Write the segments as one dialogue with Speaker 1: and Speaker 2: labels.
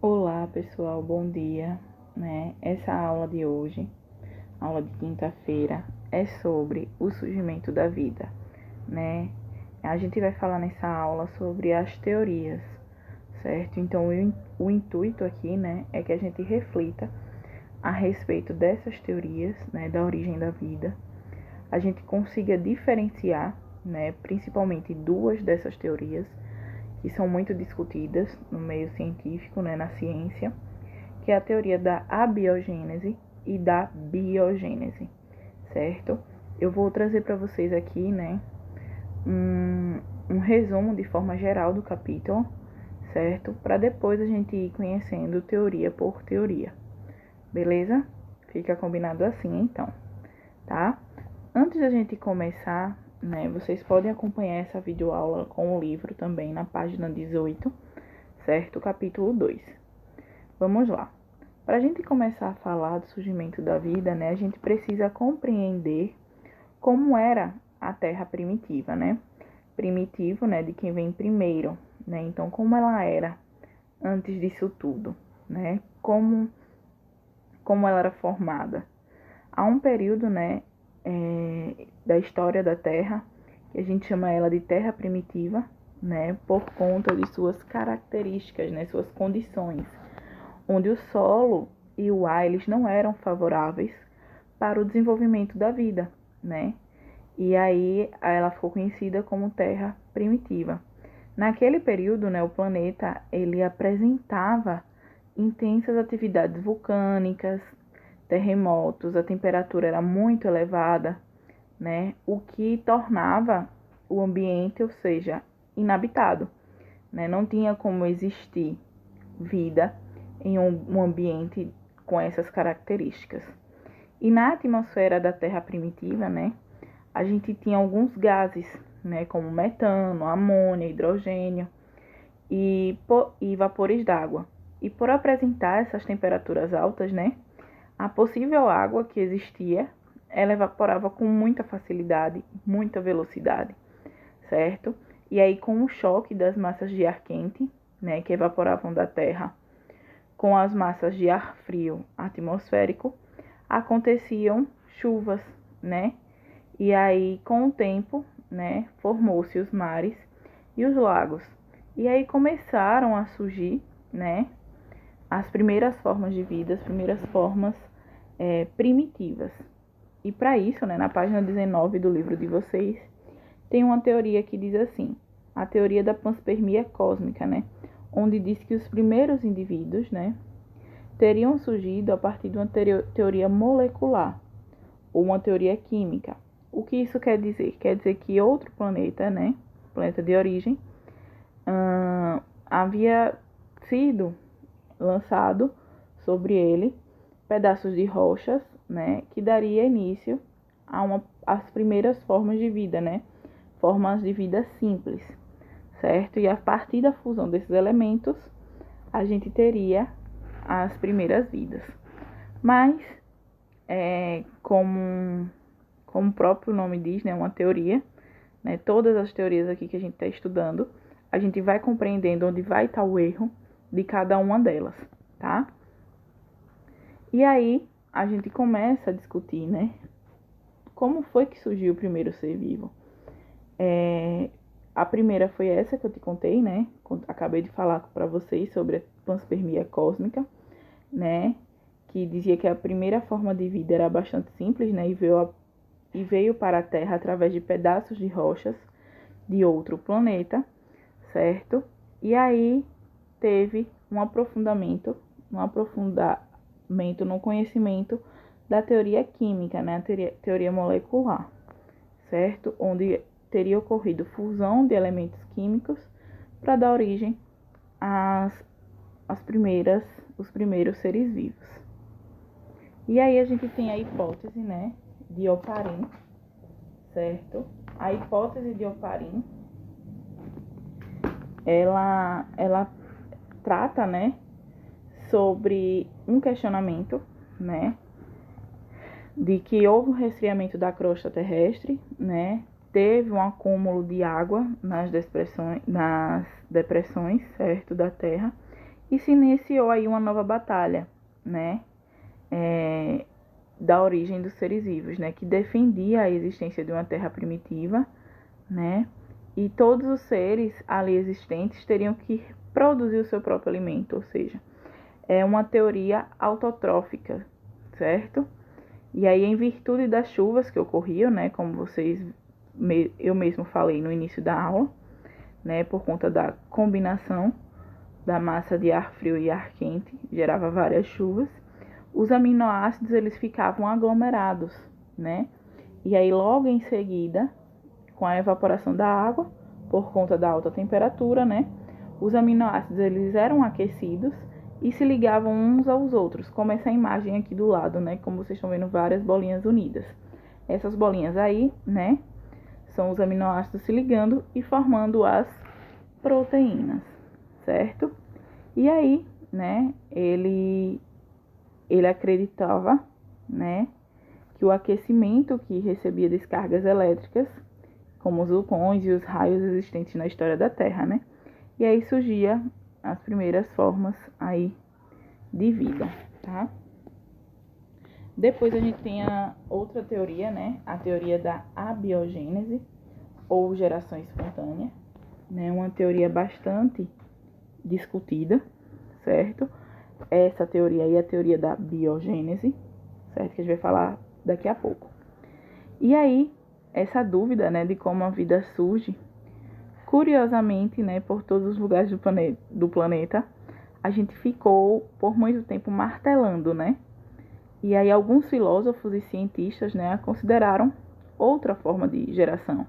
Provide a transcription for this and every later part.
Speaker 1: Olá pessoal, bom dia, Essa aula de hoje, aula de quinta-feira, é sobre o surgimento da vida, né? A gente vai falar nessa aula sobre as teorias, certo? Então o intuito aqui, é que a gente reflita a respeito dessas teorias, da origem da vida, a gente consiga diferenciar, principalmente duas dessas teorias que são muito discutidas no meio científico, na ciência, que é a teoria da abiogênese e da biogênese, certo? Eu vou trazer para vocês aqui, um resumo de forma geral do capítulo, certo? Para depois a gente ir conhecendo teoria por teoria, beleza? Fica combinado assim, então, tá? Antes da gente começar, vocês podem acompanhar essa videoaula com o livro também na página 18, certo? Capítulo 2. Vamos lá. Para a gente começar a falar do surgimento da vida, a gente precisa compreender como era a Terra primitiva, Primitivo, de quem vem primeiro, Então, como ela era antes disso tudo, Como ela era formada. Há um período, da história da Terra, que a gente chama ela de Terra primitiva, por conta de suas características, suas condições, onde o solo e o ar eles não eram favoráveis para o desenvolvimento da vida, E aí ela ficou conhecida como Terra primitiva. Naquele período, o planeta ele apresentava intensas atividades vulcânicas, terremotos, a temperatura era muito elevada, O que tornava o ambiente, ou seja, inabitado, Não tinha como existir vida em um ambiente com essas características. E na atmosfera da Terra primitiva, a gente tinha alguns gases, como metano, amônia, hidrogênio e vapores d'água. E por apresentar essas temperaturas altas, a possível água que existia, ela evaporava com muita facilidade, muita velocidade, certo? E aí com o choque das massas de ar quente, que evaporavam da Terra, com as massas de ar frio atmosférico, aconteciam chuvas, E aí, com o tempo, formou-se os mares e os lagos. E aí começaram a surgir, as primeiras formas de vida, as primeiras formas primitivas. E para isso, na página 19 do livro de vocês, tem uma teoria que diz assim, a teoria da panspermia cósmica, onde diz que os primeiros indivíduos, teriam surgido a partir de uma teoria molecular ou uma teoria química. O que isso quer dizer? Quer dizer que outro planeta, planeta de origem, havia sido lançado sobre ele pedaços de rochas, que daria início às primeiras formas de vida, Formas de vida simples, certo? E a partir da fusão desses elementos, a gente teria as primeiras vidas. Mas, como o próprio nome diz, uma teoria, todas as teorias aqui que a gente está estudando, a gente vai compreendendo onde vai estar o erro de cada uma delas, tá? E aí, a gente começa a discutir, como foi que surgiu o primeiro ser vivo? A primeira foi essa que eu te contei, Acabei de falar para vocês sobre a panspermia cósmica, Que dizia que a primeira forma de vida era bastante simples, e veio para a Terra através de pedaços de rochas de outro planeta, certo? E aí teve um aprofundamento no conhecimento da teoria química, a teoria molecular, certo? Onde teria ocorrido fusão de elementos químicos para dar origem os primeiros seres vivos. E aí a gente tem a hipótese, de Oparin, certo? A hipótese de Oparin, ela trata, sobre um questionamento, de que houve um resfriamento da crosta terrestre, teve um acúmulo de água nas depressões, certo, da Terra, e se iniciou aí uma nova batalha, né, da origem dos seres vivos, né, que defendia a existência de uma terra primitiva, né, e todos os seres ali existentes teriam que produzir o seu próprio alimento, ou seja, é uma teoria autotrófica, certo? E aí, em virtude das chuvas que ocorriam, né, como eu mesmo falei no início da aula, né, por conta da combinação da massa de ar frio e ar quente, gerava várias chuvas, os aminoácidos eles ficavam aglomerados, né? E aí, logo em seguida, com a evaporação da água, por conta da alta temperatura, né, os aminoácidos eles eram aquecidos e se ligavam uns aos outros, como essa imagem aqui do lado, né, como vocês estão vendo, várias bolinhas unidas. Essas bolinhas aí, né, são os aminoácidos se ligando e formando as proteínas, certo? E aí, né, ele acreditava, né, que o aquecimento que recebia descargas elétricas, como os vulcões e os raios existentes na história da Terra, né, e aí surgia as primeiras formas aí de vida, tá? Depois a gente tem a outra teoria, né, a teoria da abiogênese, ou geração espontânea, né, uma teoria bastante discutida, certo? Essa teoria aí é a teoria da biogênese, certo? Que a gente vai falar daqui a pouco. E aí, essa dúvida, né, de como a vida surge, curiosamente, né, por todos os lugares do planeta, a gente ficou por muito tempo martelando, né? E aí alguns filósofos e cientistas, né, a consideraram outra forma de geração.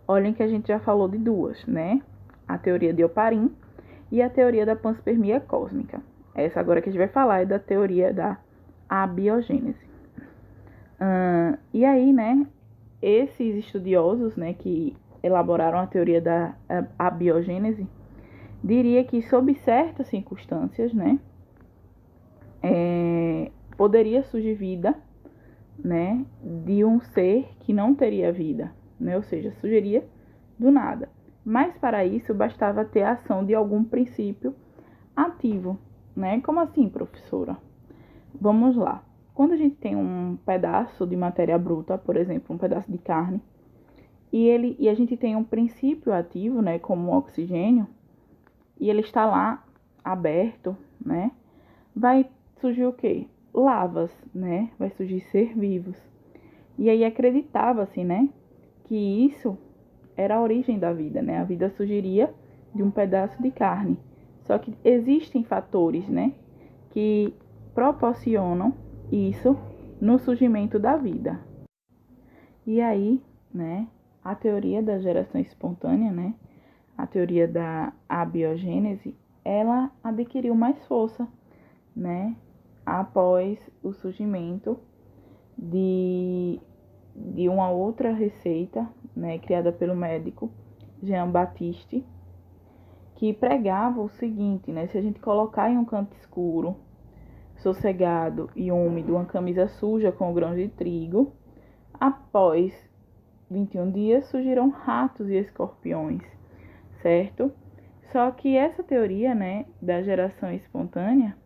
Speaker 1: Olhem que a gente já falou de duas, né? A teoria de Oparin e a teoria da panspermia cósmica. Essa agora que a gente vai falar é da teoria da abiogênese. E aí, né, esses estudiosos, né, que elaboraram a teoria da abiogênese, diria que sob certas circunstâncias, né, poderia surgir vida, né, de um ser que não teria vida, né, ou seja, surgiria do nada. Mas para isso bastava ter a ação de algum princípio ativo, né? Como assim, professora? Vamos lá. Quando a gente tem um pedaço de matéria bruta, por exemplo, um pedaço de carne, e a gente tem um princípio ativo, né, como o oxigênio, e ele está lá aberto, né? Vai surgir o quê? Lavas, né? Vai surgir ser vivos. E aí acreditava-se, né, que isso era a origem da vida, né? A vida surgiria de um pedaço de carne. Só que existem fatores, né, que proporcionam isso no surgimento da vida. E aí, né, a teoria da geração espontânea, né, a teoria da abiogênese, ela adquiriu mais força, né, após o surgimento de uma outra receita, né, criada pelo médico Jean-Baptiste, que pregava o seguinte, né, se a gente colocar em um canto escuro, sossegado e úmido uma camisa suja com grãos de trigo, após 21 dias surgirão ratos e escorpiões, certo? Só que essa teoria, né, da geração espontânea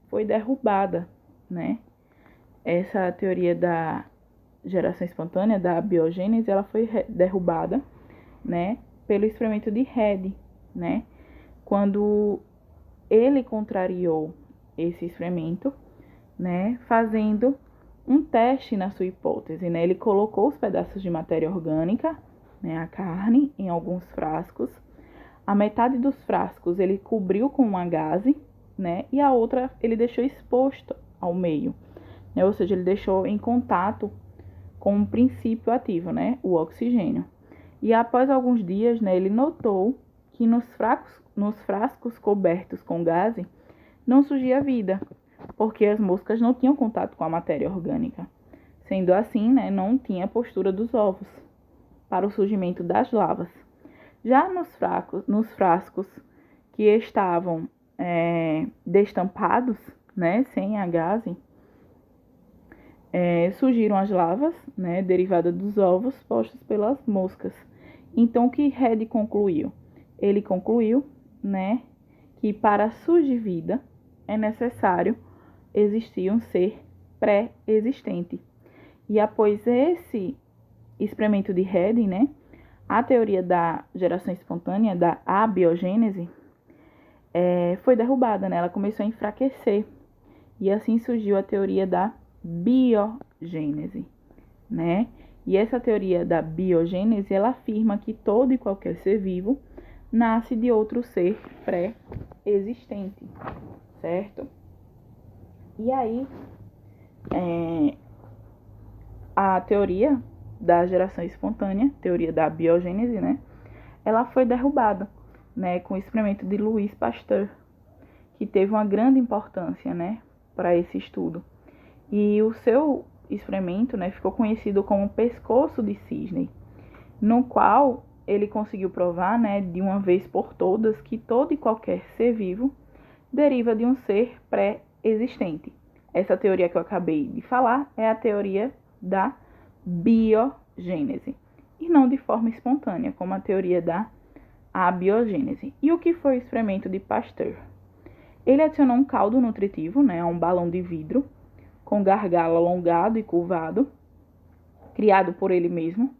Speaker 1: foi derrubada, né? Essa teoria da geração espontânea, da biogênese, ela foi derrubada, né, pelo experimento de Redi, né? Quando ele contrariou esse experimento, né, fazendo um teste na sua hipótese, né? Ele colocou os pedaços de matéria orgânica, né, a carne, em alguns frascos. A metade dos frascos ele cobriu com uma gaze, né, e a outra ele deixou exposta ao meio, né? Ou seja, ele deixou em contato com um princípio ativo, né, o oxigênio. E após alguns dias, né, ele notou que nos frascos cobertos com gaze não surgia vida, porque as moscas não tinham contato com a matéria orgânica. Sendo assim, né, não tinha postura dos ovos para o surgimento das lavas. Já nos frascos que estavam destampados, né, sem a gaze, surgiram as lavas, né, derivadas dos ovos postos pelas moscas. Então, o que Redi concluiu? Ele concluiu, né, que para surgir vida é necessário existir um ser pré-existente. E após esse experimento de Herding, né, a teoria da geração espontânea, da abiogênese, foi derrubada, né? Ela começou a enfraquecer. E assim surgiu a teoria da biogênese, né? E essa teoria da biogênese, ela afirma que todo e qualquer ser vivo nasce de outro ser pré-existente, certo? E aí, a teoria da geração espontânea, teoria da biogênese, né? Ela foi derrubada, né? Com o experimento de Louis Pasteur, que teve uma grande importância, né? Para esse estudo. E o seu experimento, né? Ficou conhecido como pescoço de cisne, no qual ele conseguiu provar, né? De uma vez por todas, que todo e qualquer ser vivo deriva de um ser pré-existente. Essa teoria que eu acabei de falar é a teoria da biogênese, e não de forma espontânea, como a teoria da abiogênese. E o que foi o experimento de Pasteur? Ele adicionou um caldo nutritivo, né, a um balão de vidro, com gargalo alongado e curvado, criado por ele mesmo.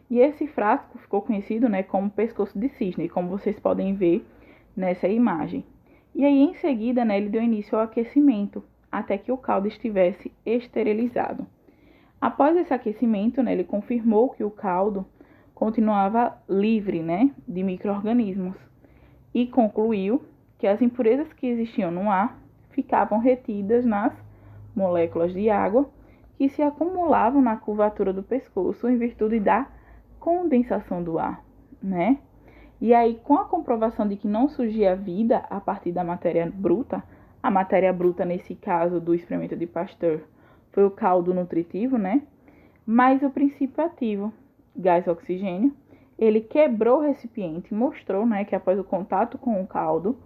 Speaker 1: E esse frasco ficou conhecido, né, como pescoço de cisne, como vocês podem ver nessa imagem. E aí, em seguida, né, ele deu início ao aquecimento, até que o caldo estivesse esterilizado. Após esse aquecimento, né, ele confirmou que o caldo continuava livre, né, de micro-organismos e concluiu que as impurezas que existiam no ar ficavam retidas nas moléculas de água que se acumulavam na curvatura do pescoço em virtude da condensação do ar, né? E aí, com a comprovação de que não surgia vida a partir da matéria bruta, a matéria bruta, nesse caso do experimento de Pasteur, foi o caldo nutritivo, né? Mas o princípio ativo, gás oxigênio, ele quebrou o recipiente e mostrou, né, que após o contato com o caldo,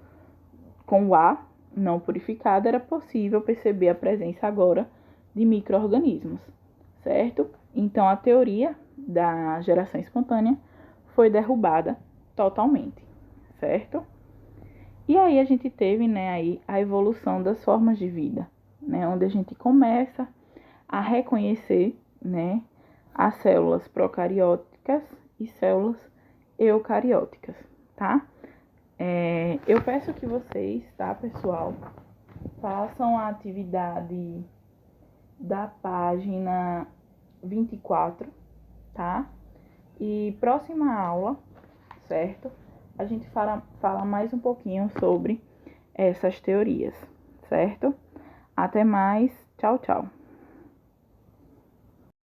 Speaker 1: com o ar não purificado, era possível perceber a presença agora de micro-organismos, certo? Então, a teoria da geração espontânea foi derrubada totalmente, certo? E aí a gente teve, né, aí a evolução das formas de vida, né, onde a gente começa a reconhecer, né, as células procarióticas e células eucarióticas, tá? Eu peço que vocês, tá, pessoal, façam a atividade da página 24, tá? E próxima aula, certo? A gente fala mais um pouquinho sobre essas teorias, certo? Até mais. Tchau, tchau.